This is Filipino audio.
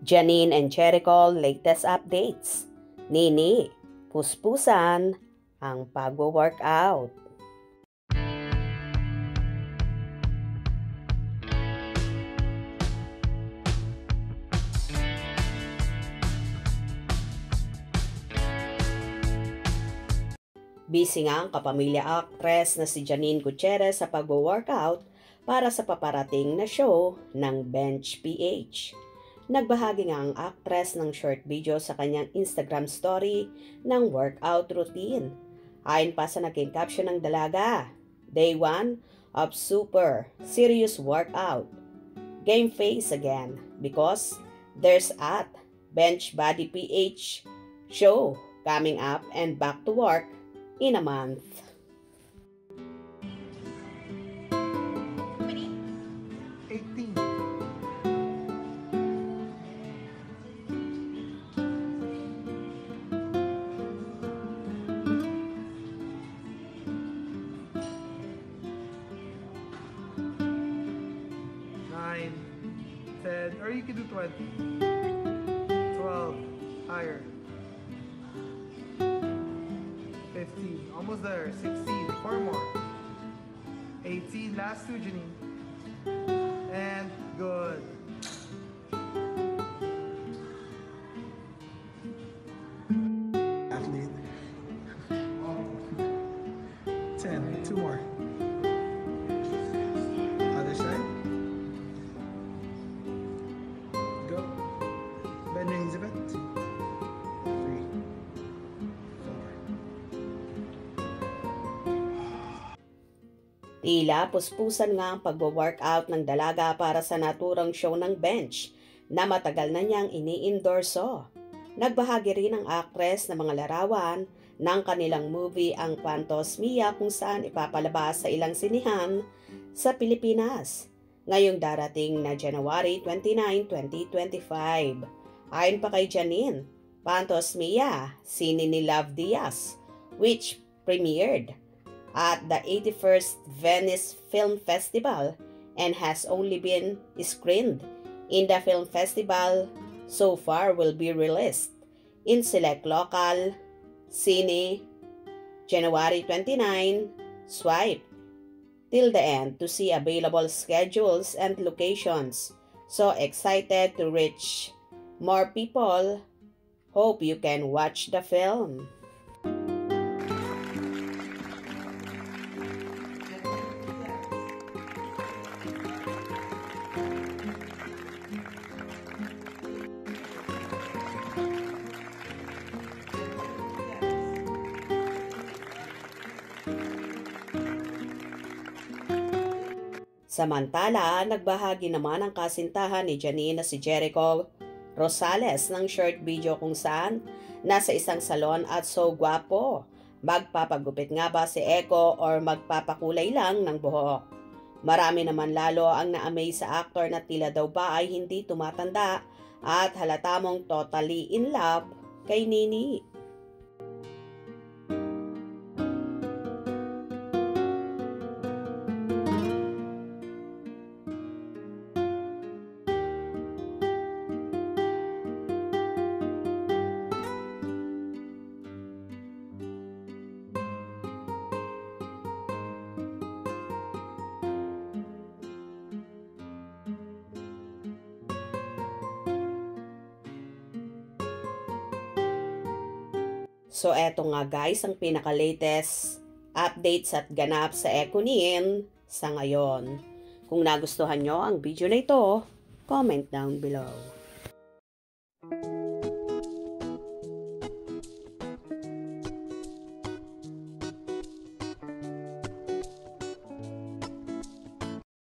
Janine and Jericho latest updates. Nini, puspusan ang pagwo-workout. Busy nga ang kapamilya actress na si Janine Gutierrez sa pagwo-workout para sa paparating na show ng Bench PH. Nagbahagi nga ang actress ng short video sa kanyang Instagram story ng workout routine. Ayon pa sa naging caption ng dalaga, Day 1 of super serious workout. Game face again because there's at Bench Body PH show coming up and back to work in a month. Nine, 10, or you can do 20. 12, higher. 15, almost there. 16, 4 more. 18, last two, Janine. And good. Athlete. 10, 2 more. Other side. Go. Bend your knees a bit. 3, 4. Tila puspusan nga ang pagwo-workout ng dalaga para sa naturang show ng Bench na matagal na niyang ini-endorso. Nagbahagi rin ang actress ng mga larawan ng kanilang movie ang Quantos Mia kung saan ipapalabas sa ilang sinihan sa Pilipinas ngayong darating na January 29, 2025. Ayon pa kay Janine, Quantos Mia, sine ni Love Diaz, which premiered at the 81st Venice Film Festival and has only been screened in the film festival so far will be released in select local cine January 29. Swipe till the end to see available schedules and locations. So excited to reach more people. Hope you can watch the film. Samantala, nagbahagi naman ang kasintahan ni Janine na si Jericho Rosales ng short video kung saan nasa isang salon at so gwapo. Magpapagupit nga ba si Eko or magpapakulay lang ng buhok? Marami naman lalo ang na-amaze sa actor na tila daw ba ay hindi tumatanda at halata mong totally in love kay Nini. So eto nga guys ang pinaka-latest updates at ganap sa Econin sa ngayon. Kung nagustuhan nyo ang video na ito, comment down below.